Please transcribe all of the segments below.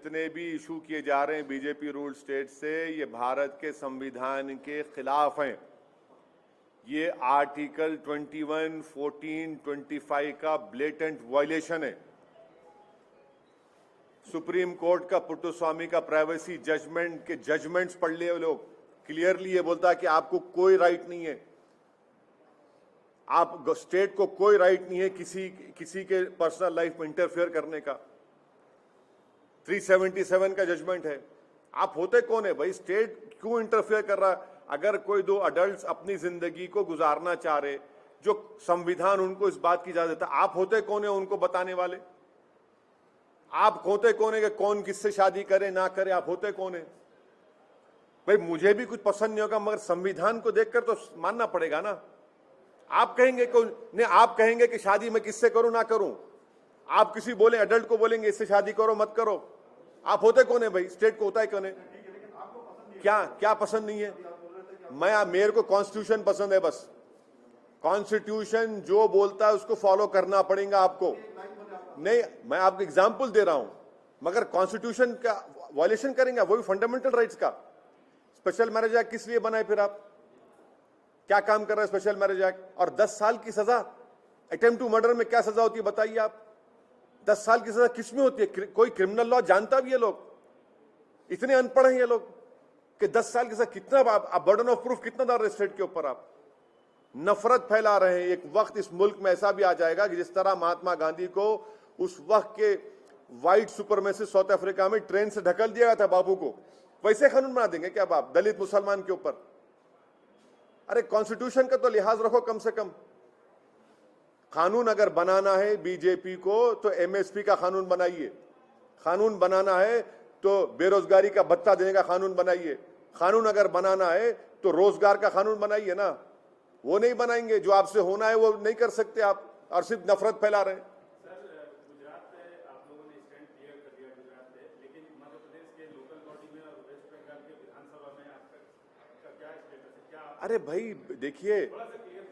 जितने भी इशू किए जा रहे हैं बीजेपी रूल स्टेट से, ये भारत के संविधान के खिलाफ हैं। ये आर्टिकल 21, 14, 25 का ब्लेटेंट वायलेशन है। सुप्रीम कोर्ट का पुट्टुस्वामी का प्राइवेसी जजमेंट के जजमेंट्स पढ़ लिए लोग, क्लियरली ये बोलता है कि आपको कोई राइट नहीं है, आप स्टेट को कोई राइट नहीं है किसी के पर्सनल लाइफ में इंटरफेयर करने का। 377 का जजमेंट है। आप होते कौन है भाई? स्टेट क्यों इंटरफेयर कर रहा है? अगर कोई दो अडल्ट्स अपनी जिंदगी को गुजारना चाह रहे, जो संविधान उनको इस बात की इजाजत देता, आप होते कौन है उनको बताने वाले? आप होते कौन है कि कौन किससे शादी करे ना करे? आप होते कौन है भाई? मुझे भी कुछ पसंद नहीं होगा, मगर संविधान को देखकर तो मानना पड़ेगा ना। आप कहेंगे नहीं, आप कहेंगे कि शादी मैं किससे करूं ना करूं, आप किसी बोले अडल्ट को बोलेंगे इससे शादी करो मत करो। आप होते कौन है भाई? स्टेट को होता है कौन है? क्या पसंद नहीं है? मेरे को कॉन्स्टिट्यूशन पसंद है बस। कॉन्स्टिट्यूशन जो बोलता है उसको फॉलो करना पड़ेगा आपको। नहीं, मैं आपको एग्जाम्पल दे रहा हूं, मगर कॉन्स्टिट्यूशन का वायलेशन करेंगे, वो भी फंडामेंटल राइट्स का। स्पेशल मैरिज एक्ट किस लिए बनाए? फिर आप क्या काम कर रहे हैं स्पेशल मैरिज एक्ट? और 10 साल की सजा अटेम्प्ट टू मर्डर में क्या सजा होती है बताइए आप? 10 साल की सजा किस में होती है? कोई क्रिमिनल लॉ जानता भी है? लोग इतने अनपढ़ हैं ये लोग कि 10 साल की सजा कितना, आप बर्डन ऑफ प्रूफ कितना डाल रहे स्टेट के ऊपर? आप नफरत फैला रहे हैं। एक वक्त इस मुल्क में ऐसा भी आ जाएगा कि जिस तरह महात्मा गांधी को उस वक्त के व्हाइट सुपरमेसिस्ट साउथ अफ्रीका में ट्रेन से ढकल दिया गया था बाबू को, वैसे कानून बना देंगे क्या आप दलित मुसलमान के ऊपर? अरे कॉन्स्टिट्यूशन का तो लिहाज रखो कम से कम। कानून अगर बनाना है बीजेपी को तो एमएसपी का कानून बनाइए। कानून बनाना है तो बेरोजगारी का भत्ता देने का कानून बनाइए। कानून अगर बनाना है तो रोजगार का कानून बनाइए ना। वो नहीं बनाएंगे, जो आपसे होना है वो नहीं कर सकते आप, और सिर्फ नफरत फैला रहे हैं। अरे भाई देखिए,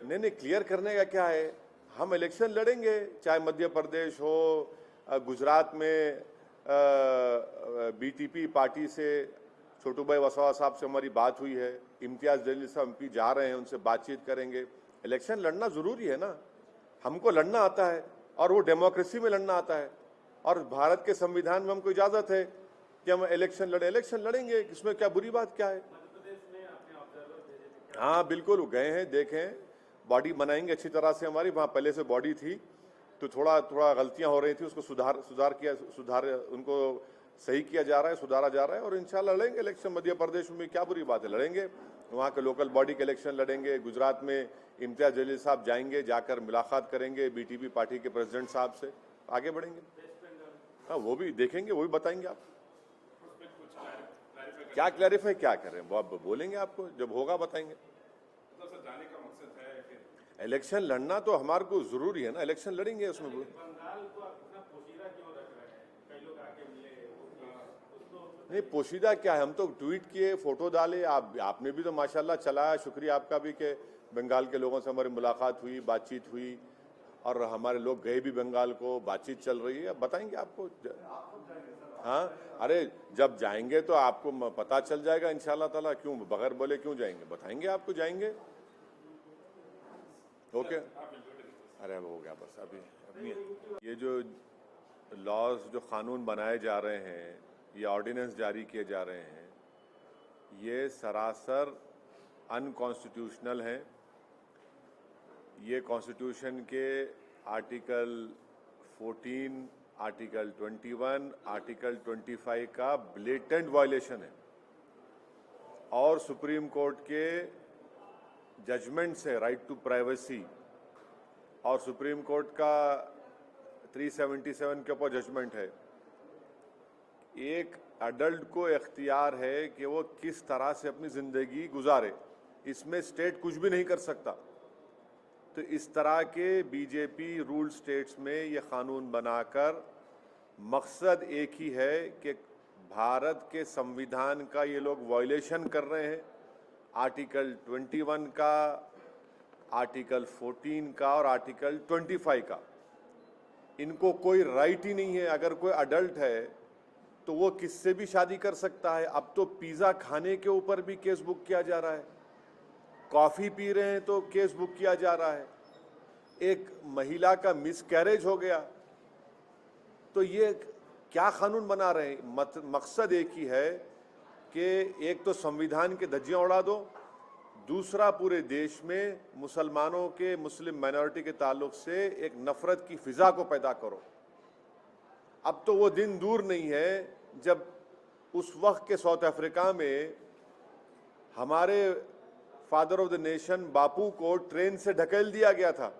नहीं क्लियर करने का क्या है? हम इलेक्शन लड़ेंगे, चाहे मध्य प्रदेश हो, गुजरात में बीटीपी पार्टी से छोटू भाई वसावा साहब से हमारी बात हुई है, इम्तियाज जलील साहब एमपी जा रहे हैं, उनसे बातचीत करेंगे। इलेक्शन लड़ना जरूरी है ना, हमको लड़ना आता है और वो डेमोक्रेसी में लड़ना आता है, और भारत के संविधान में हमको इजाजत है कि हम इलेक्शन लड़ेंगे। इसमें क्या बुरी बात क्या है? हाँ बिल्कुल, गए हैं, देखें, बॉडी बनाएंगे अच्छी तरह से। हमारी वहाँ पहले से बॉडी थी तो थोड़ा गलतियां हो रही थी, उसको सुधार उनको सही किया जा रहा है, सुधारा जा रहा है, और इंशाल्लाह लड़ेंगे इलेक्शन। मध्य प्रदेश में क्या बुरी बात है? लड़ेंगे, वहाँ के लोकल बॉडी के इलेक्शन लड़ेंगे। गुजरात में इम्तियाज जलील साहब जाएंगे, जाकर मुलाकात करेंगे बीटीपी पार्टी के प्रेसिडेंट साहब से, आगे बढ़ेंगे। हाँ वो भी देखेंगे, वो भी बताएंगे आप। क्या क्लैरिफाई क्या कर रहे हैं वो आप बोलेंगे, आपको जब होगा बताएंगे। इलेक्शन लड़ना तो हमारे को जरूरी है ना, इलेक्शन लड़ेंगे उसमें। नहीं पोशीदा क्या है, हम तो ट्वीट किए, फोटो डाले, आपने भी तो माशाल्लाह चलाया, शुक्रिया आपका भी कि बंगाल के लोगों से हमारी मुलाकात हुई, बातचीत हुई, और हमारे लोग गए भी बंगाल को, बातचीत चल रही है, बताएंगे आपको। हाँ अरे जब जाएंगे तो आपको पता चल जाएगा इंशाल्लाह ताला, क्यों बगैर बोले क्यों जाएंगे? बताएंगे आपको, जाएंगे। ओके अरे हो गया बस। अभी ये जो लॉज, जो कानून बनाए जा रहे हैं, ये ऑर्डिनेंस जारी किए जा रहे हैं, ये सरासर अनकॉन्स्टिट्यूशनल हैं। ये कॉन्स्टिट्यूशन के आर्टिकल 14, आर्टिकल 21, आर्टिकल 25 का ब्लेटेंट वायलेशन है, और सुप्रीम कोर्ट के जजमेंट से राइट टू प्राइवेसी, और सुप्रीम कोर्ट का 377 के ऊपर जजमेंट है। एक अडल्ट को इख्तियार है कि वो किस तरह से अपनी जिंदगी गुजारे, इसमें स्टेट कुछ भी नहीं कर सकता। तो इस तरह के बीजेपी रूल स्टेट्स में ये कानून बनाकर मकसद एक ही है कि भारत के संविधान का ये लोग वायलेशन कर रहे हैं। आर्टिकल 21 का, आर्टिकल 14 का और आर्टिकल 25 का। इनको कोई राइट ही नहीं है। अगर कोई अडल्ट है तो वो किससे भी शादी कर सकता है। अब तो पिज्जा खाने के ऊपर भी केस बुक किया जा रहा है, कॉफी पी रहे हैं तो केस बुक किया जा रहा है, एक महिला का मिसकैरेज हो गया तो ये क्या कानून बना रहे हैं। मकसद एक ही है कि एक तो संविधान के धज्जियां उड़ा दो, दूसरा पूरे देश में मुसलमानों के, मुस्लिम माइनॉरिटी के ताल्लुक से एक नफरत की फिजा को पैदा करो। अब तो वो दिन दूर नहीं है जब उस वक्त के साउथ अफ्रीका में हमारे फादर ऑफ द नेशन बापू को ट्रेन से ढकेल दिया गया था,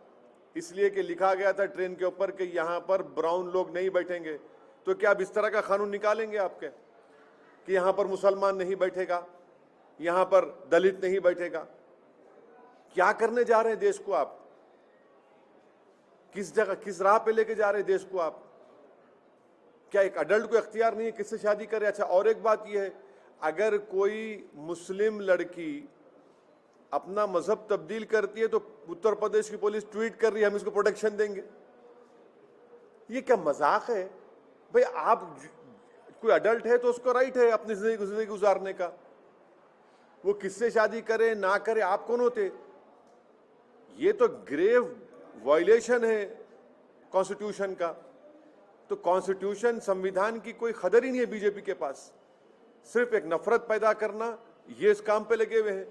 इसलिए कि लिखा गया था ट्रेन के ऊपर कि यहां पर ब्राउन लोग नहीं बैठेंगे। तो क्या अब इस तरह का कानून निकालेंगे आपके कि यहां पर मुसलमान नहीं बैठेगा, यहां पर दलित नहीं बैठेगा? क्या करने जा रहे हैं देश को आप? किस जगह, किस राह पे लेके जा रहे हैं देश को आप? क्या एक अडल्ट को इख्तियार नहीं है किससे शादी करे? अच्छा, और एक बात यह है, अगर कोई मुस्लिम लड़की अपना मजहब तब्दील करती है तो उत्तर प्रदेश की पुलिस ट्वीट कर रही है हम इसको प्रोटेक्शन देंगे। ये क्या मजाक है भाई? आप कोई अडल्ट है तो उसको राइट है अपनी जिंदगी गुजारने का, वो किससे शादी करे ना करे, आप कौन होते? ये तो ग्रेव वायलेशन है कॉन्स्टिट्यूशन का। तो कॉन्स्टिट्यूशन, संविधान की कोई कदर ही नहीं है बीजेपी के पास, सिर्फ एक नफरत पैदा करना, ये इस काम पे लगे हुए हैं।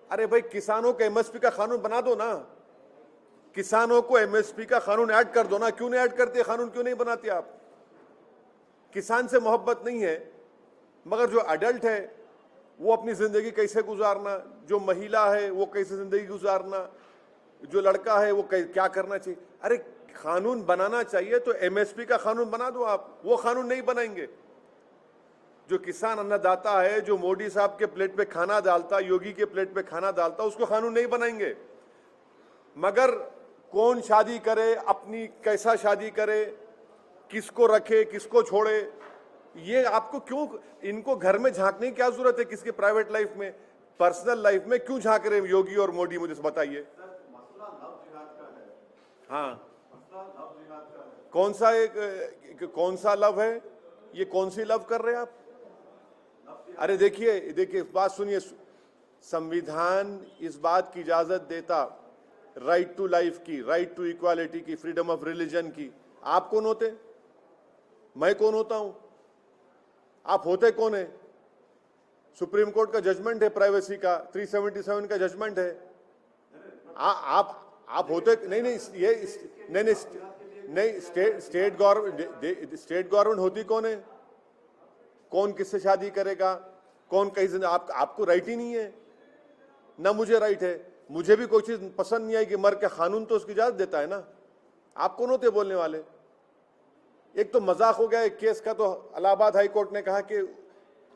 अरे भाई, किसानों के एमएसपी का कानून बना दो ना, किसानों को एमएसपी का कानून ऐड कर दो ना। क्यों नहीं ऐड करते कानून, क्यों नहीं बनाते आप? किसान से मोहब्बत नहीं है, मगर जो अडल्ट है वो अपनी जिंदगी कैसे गुजारना, जो महिला है वो कैसे जिंदगी गुजारना, जो लड़का है वो क्या करना चाहिए। अरे कानून बनाना चाहिए तो एमएसपी का कानून बना दो आप, वो कानून नहीं बनाएंगे। जो किसान अन्नदाता है, जो मोदी साहब के प्लेट पे खाना डालता, योगी के प्लेट पे खाना डालता, उसको कानून नहीं बनाएंगे। मगर कौन शादी करे, अपनी कैसा शादी करे, किसको रखे किसको छोड़े, ये आपको क्यों, इनको घर में झांकने की क्या जरूरत है? किसके प्राइवेट लाइफ में, पर्सनल लाइफ में क्यों झांक रहे हैं योगी और मोदी? मुझे बताइए। हाँ, कौन सा कौन सा लव है ये? कौन सी लव कर रहे हैं आप? अरे देखिए बात सुनिए, संविधान इस बात की इजाजत देता, राइट टू लाइफ की, राइट टू इक्वालिटी की, फ्रीडम ऑफ रिलीजन की। आप कौन होते? मैं कौन होता हूं? आप होते कौन है? सुप्रीम कोर्ट का जजमेंट है प्राइवेसी का, 377 का जजमेंट है। आप होते नहीं, ये नहीं, स्टेट गवर्नमेंट होती कौन है? कौन किससे शादी करेगा, कौन कहीं, आपको राइट ही नहीं है ना, मुझे राइट है। मुझे भी कोई चीज पसंद नहीं आई कि मर के, कानून तो उसकी इजाजत देता है ना। आप कौन होते बोलने वाले? एक तो मजाक हो गया एक केस का, तो इलाहाबाद हाई कोर्ट ने कहा कि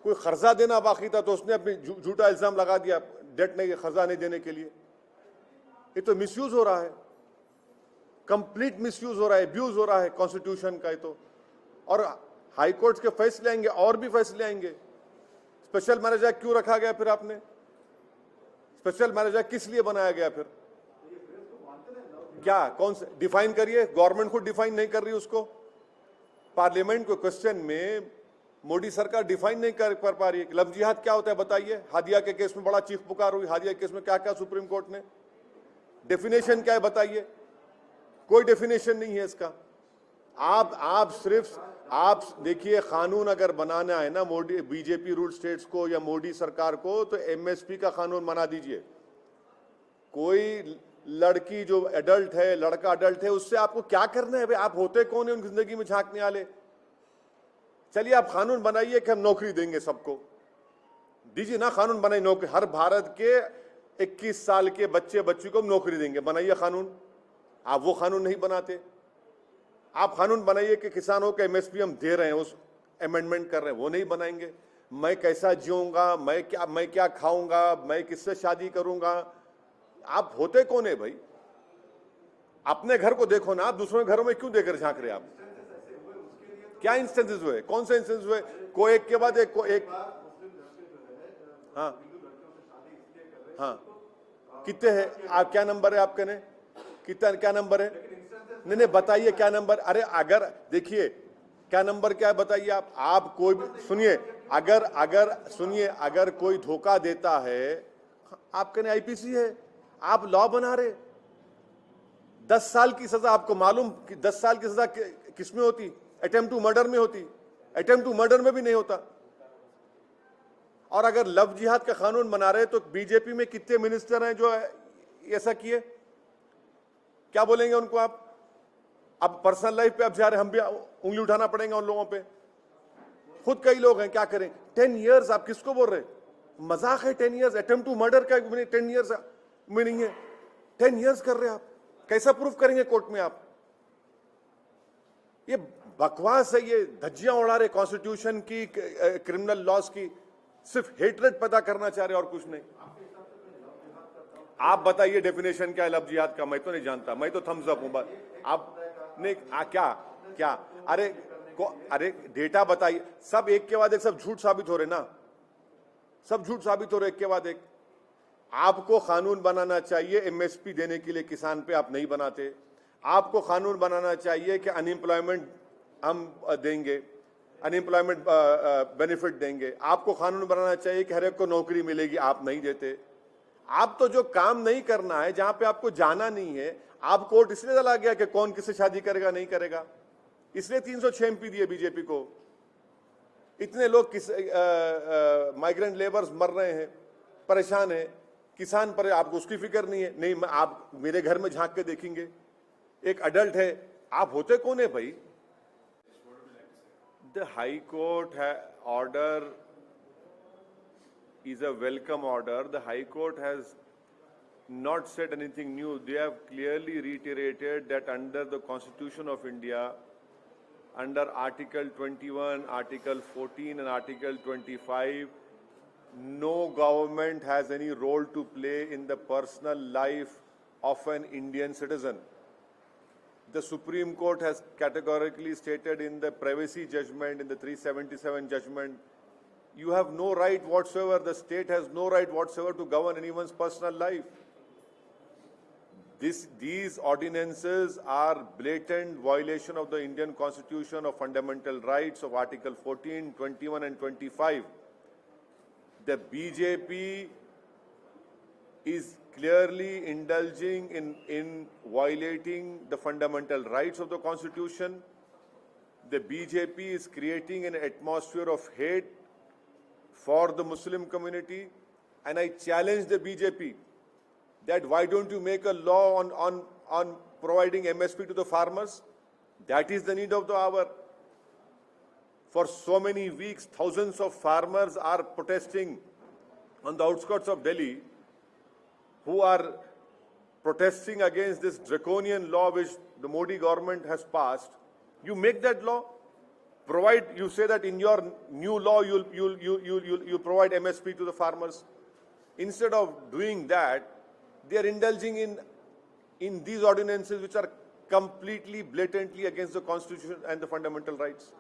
कोई कर्जा देना बाकी था तो उसने अपनी झूठा इल्जाम लगा दिया डेट नहीं, कर्जा नहीं देने के लिए। ये तो मिसयूज हो रहा है, कंप्लीट मिसयूज हो रहा है, अब्यूज हो रहा है कॉन्स्टिट्यूशन का। ये तो, और हाई कोर्ट के फैसले आएंगे और भी फैसले आएंगे। स्पेशल मैरिज एक्ट क्यों रखा गया फिर आपने? स्पेशल मैरिज एक्ट किस लिए बनाया गया फिर? क्या, कौन से डिफाइन करिए? गवर्नमेंट खुद डिफाइन नहीं कर रही उसको। पार्लियामेंट को क्वेश्चन में मोदी सरकार डिफाइन नहीं कर पा रही है। लव जिहाद क्या होता है बताइए? हादिया के केस में बड़ा चीख पुकार हुई, हादिया केस में क्या क्या सुप्रीम कोर्ट ने डेफिनेशन क्या है बताइए? कोई डेफिनेशन नहीं है इसका। आप सिर्फ देखिए, कानून अगर बनाना है ना मोदी, बीजेपी रूल स्टेट्स को या मोदी सरकार को, तो एमएसपी का कानून बना दीजिए। कोई लड़की जो एडल्ट है, लड़का एडल्ट है, उससे आपको क्या करना है भाई? आप होते कौन है उनकी जिंदगी में झांकने वाले? चलिए आप कानून बनाइए कि हम नौकरी देंगे सबको, दीजिए ना कानून बनाइए, नौकरी हर भारत के 21 साल के बच्ची को हम नौकरी देंगे, बनाइए कानून। आप वो कानून नहीं बनाते। आप कानून बनाइए कि किसानों के एमएसपी हम दे रहे हैं, उस अमेंडमेंट कर रहे हैं, वो नहीं बनाएंगे। मैं कैसा जीऊंगा, मैं क्या खाऊंगा, मैं किससे शादी करूंगा? आप होते कौन है भाई? अपने घर को देखो ना, आप दूसरों के घरों में क्यों देकर झांक रहे हैं आप? क्या इंस्टेंसेस हुए? कौन से इंस्टेंस हुए? को एक के बाद एक हाँ कितने हैं आप? क्या नंबर है आपके? ने कितना, क्या नंबर है? नहीं बताइए क्या नंबर। अरे अगर देखिए, क्या नंबर क्या है बताइए आप कोई भी सुनिए, अगर कोई धोखा देता है, आप कहने आईपीसी है, आप लॉ बना रहे। 10 साल की सजा, आपको मालूम कि 10 साल की सजा किस में होती? अटेम्प्ट टू मर्डर में होती। अटेम्प्ट टू मर्डर में भी नहीं होता। और अगर लव जिहाद का कानून बना रहे तो बीजेपी में कितने मिनिस्टर हैं जो ऐसा किए? क्या बोलेंगे उनको आप? अब पर्सनल लाइफ पे अब जा रहे, हम भी उंगली उठाना पड़ेगा उन लोगों पे। खुद कई लोग हैं, क्या करें? 10 इयर्स आप किसको बोल रहे? मजाक है 10 इयर्स? अटेम्प्ट टू मर्डर का 10 इयर्स में नहीं है। 10 इयर्स कर रहे आप, कैसा प्रूफ करेंगे कोर्ट में आप? ये बकवास है, ये धज्जियां उड़ा रहे कॉन्स्टिट्यूशन की, क्रिमिनल लॉज की, सिर्फ हेटरेट पैदा करना चाह रहे और कुछ नहीं। आप बताइए डेफिनेशन क्या है लव जिहाद का? मैं तो नहीं जानता, मैं तो थम्स अप हूं। आप नहीं क्या अरे डेटा बताइए। सब एक के बाद एक सब झूठ साबित हो रहे ना, सब झूठ साबित हो रहे एक के बाद एक। आपको कानून बनाना चाहिए एमएसपी देने के लिए, किसान पे आप नहीं बनाते। आपको कानून बनाना चाहिए कि अनएम्प्लॉयमेंट हम देंगे, अनएम्प्लॉयमेंट बेनिफिट देंगे। आपको कानून बनाना चाहिए कि हर एक को नौकरी मिलेगी, आप नहीं देते। आप तो जो काम नहीं करना है, जहां पे आपको जाना नहीं है, आप कोर्ट इसलिए चला गया कि कौन किससे शादी करेगा नहीं करेगा, इसलिए 306 एमपी दिए बीजेपी को। इतने लोग माइग्रेंट लेबर्स मर रहे हैं, परेशान हैं, किसान पर आपको उसकी फिक्र नहीं है। नहीं, आप मेरे घर में झांक के देखेंगे, एक अडल्ट है, आप होते कौन है भाई? द हाई कोर्ट है order is a welcome order. The High Court has not said anything new. They have clearly reiterated that under the Constitution of India, under Article 21, Article 14 and Article 25, no government has any role to play in the personal life of an Indian citizen. The Supreme Court has categorically stated in the privacy judgment, in the 377 judgment, you have no right whatsoever, the state has no right whatsoever to govern anyone's personal life. These ordinances are blatant violation of the Indian Constitution of fundamental rights of Article 14, 21 and 25. The BJP is clearly indulging in violating the fundamental rights of the Constitution. The BJP is creating an atmosphere of hate for the Muslim community, and I challenge the BJP that why don't you make a law on providing MSP to the farmers? That is the need of the hour. For so many weeks, thousands of farmers are protesting on the outskirts of Delhi, who are protesting against this draconian law which the Modi government has passed. You make that law, provide, you say that in your new law you'll provide MSP to the farmers. Instead of doing that, they are indulging in these ordinances which are completely, blatantly against the Constitution and the fundamental rights.